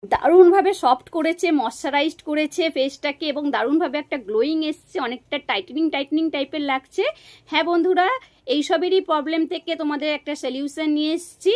দারুণভাবে সফট করেছে, ময়শ্চারাইজড করেছে ফেসটাকে এবং দারুণভাবে একটা গ্লোয়িং এসছে, অনেকটা টাইটেনিং টাইপের লাগছে। হ্যাঁ বন্ধুরা, এইসবেরই প্রবলেম থেকে তোমাদের একটা সলিউশন নিয়ে এসেছি।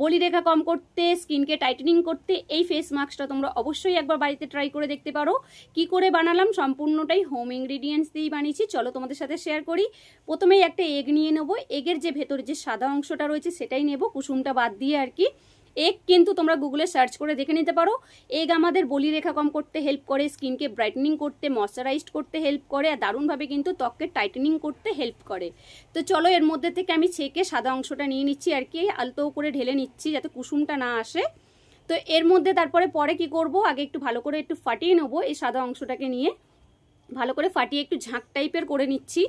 বলিরেখা কম করতে, স্কিনকে টাইটেনিং করতে এই ফেস মাস্কটা তোমরা অবশ্যই একবার বাড়িতে ট্রাই করে দেখতে পারো। কি করে বানালাম সম্পূর্ণটাই হোম ইনগ্রিডিয়েন্টস দিয়েই বানিয়েছি, চলো তোমাদের সাথে শেয়ার করি। প্রথমেই একটা এগ নিয়ে নেবো। এগের যে ভেতরে যে সাদা অংশটা রয়েছে সেটাই নেব, কুসুমটা বাদ দিয়ে আর কি। এগ কিন্তু তোমরা গুগলে সার্চ করে দেখে নিতে পারো। এগ আমাদের বলিরেখা কম করতে হেল্প করে, স্কিনকে ব্রাইটেনিং করতে, ময়শ্চারাইজড করতে হেল্প করে, আর দারুণভাবে কিন্তু ত্বককে টাইটেনিং করতে হেল্প করে। তো চলো এর মধ্যে থেকে আমি ছেঁকে সাদা অংশটা নিয়ে নিচ্ছি আর কি, আলতো করে ঢেলে নিচ্ছি যাতে কুসুমটা না আসে। তো এর মধ্যে পরে কি করব, আগে একটু ভালো করে একটু ফাটিয়ে নেবো এই সাদা অংশটাকে নিয়ে। ভালো করে ফাটিয়ে একটু ঝাঁক টাইপের করে নিচ্ছি।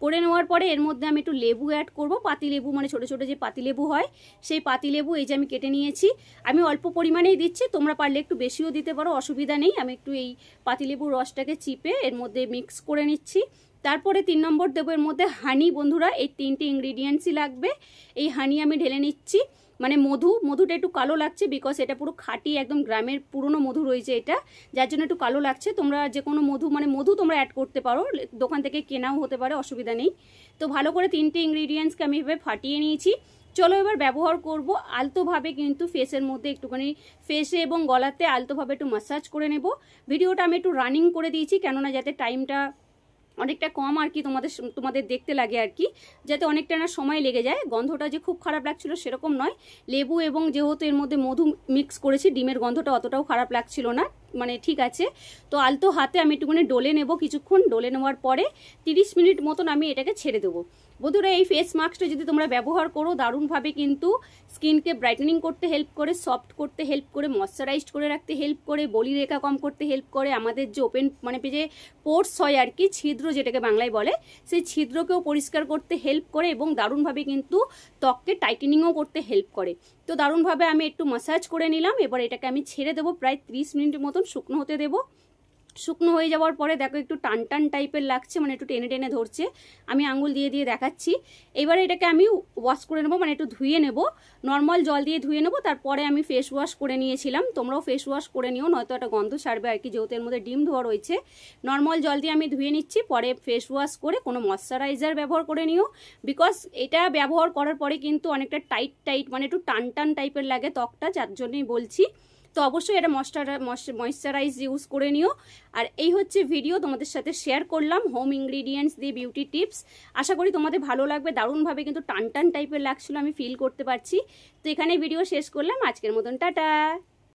করে নেওয়ার পরে এর মধ্যে আমি একটু লেবু অ্যাড করব, পাতি লেবু, মানে ছোটো ছোটো যে পাতি লেবু হয় সেই পাতি লেবু এই যে আমি কেটে নিয়েছি। আমি অল্প পরিমাণেই দিচ্ছি, তোমরা পারলে একটু বেশিও দিতে পারো, অসুবিধা নেই। আমি একটু এই পাতি লেবুর রসটাকে চিপে এর মধ্যে মিক্স করে নিচ্ছি। তারপরে 3 নম্বর দেবো এর মধ্যে হানি। বন্ধুরা এই 3টে ইনগ্রিডিয়েন্টসই লাগবে। এই হানি আমি ঢেলে নিচ্ছি। মানে মধুটা একটু কালো লাগছে বিকজ এটা পুরো খাঁটি একদম গ্রামের পুরনো মধু রয়েছে এটা, যার জন্য একটু কালো লাগছে। তোমরা যে কোনো মধু তোমরা অ্যাড করতে পারো, দোকান থেকে কেনাও হতে পারে, অসুবিধা নেই। তো ভালো করে 3টে ইনগ্রিডিয়েন্টসকে আমি এভাবে ফাটিয়ে নিয়েছি। চলো এবার ব্যবহার করব। আলতোভাবে কিন্তু ফেসের মধ্যে একটুখানি ফেসে এবং গলাতে আলতোভাবে একটু ম্যাসাজ করে নেব। ভিডিওটা আমি একটু রানিং করে দিয়েছি, কেননা যাতে টাইমটা অনেকটা কম আর কি তোমাদের দেখতে লাগে আর কি, যাতে অনেকটা না সময় লেগে যায়। গন্ধটা যে খুব খারাপ লাগছিল সেরকম নয়, লেবু এবং যেহেতু এর মধ্যে মধু মিক্স করেছি, ডিমের গন্ধটা অতটাও খারাপ লাগছিল না, মানে ঠিক আছে। তো আলতো হাতে আমি একটুখানি ডলে নেব, কিছুক্ষণ ডলে নেওয়ার পরে 30 মিনিট মতন আমি এটাকে ছেড়ে দেবো। বন্ধুরা এই ফেস মাস্কটা যদি তোমরা ব্যবহার করো, দারুণভাবে কিন্তু স্কিনকে ব্রাইটেনিং করতে হেল্প করে, সফট করতে হেল্প করে, ময়শ্চারাইজড করে রাখতে হেল্প করে, বলিরেখা কম করতে হেল্প করে, আমাদের যে ওপেন মানে যে পোর্স হয় আর কি, ছিদ্র যেটাকে বাংলায় বলে, সেই ছিদ্রকেও পরিষ্কার করতে হেল্প করে এবং দারুণভাবে কিন্তু ত্বককে টাইটেনিংও করতে হেল্প করে। তো দারুণভাবে আমি একটু ম্যাসাজ করে নিলাম। এবার এটাকে আমি ছেড়ে দেবো, প্রায় 30 মিনিট মতন শুকনো হতে দেবো। শুকনো হয়ে যাওয়ার পরে দেখো একটু টান টাইপের লাগছে, মানে একটু টেনে টেনে ধরছে। আমি আঙুল দিয়ে দেখাচ্ছি। এবারে এটাকে আমি ওয়াশ করে নেবো, মানে একটু ধুয়ে নেব, নর্মাল জল দিয়ে ধুয়ে নেবো। তারপরে আমি ফেস ওয়াশ করে নিয়েছিলাম, তোমরাও ফেস ওয়াশ করে নিও, নয়তো একটা গন্ধ ছাড়বে আর কি, যেহেতু এর মধ্যে ডিম ধোয়া রয়েছে। নর্মাল জল দিয়ে আমি ধুয়ে নিচ্ছি, পরে ফেস ওয়াশ করে কোনো ময়শ্চারাইজার ব্যবহার করে নিও, বিকজ এটা ব্যবহার করার পরে কিন্তু অনেকটা টাইট মানে একটু টান টাইপের লাগে ত্বকটা, যার জন্যই বলছি। তো অবশ্যই এটা ময়শ্চারাইজ ইউজ করে নিও। আর এই হচ্ছে ভিডিও, তোমাদের সাথে শেয়ার করলাম হোম ইনগ্রিডিয়েন্টস দিয়ে বিউটি টিপস। আশা করি তোমাদের ভালো লাগবে। দারুণভাবে কিন্তু টান টাইপের লাগছিল, আমি ফিল করতে পারছি। তো এখানে ভিডিও শেষ করলাম, আজকের মতন টাটা।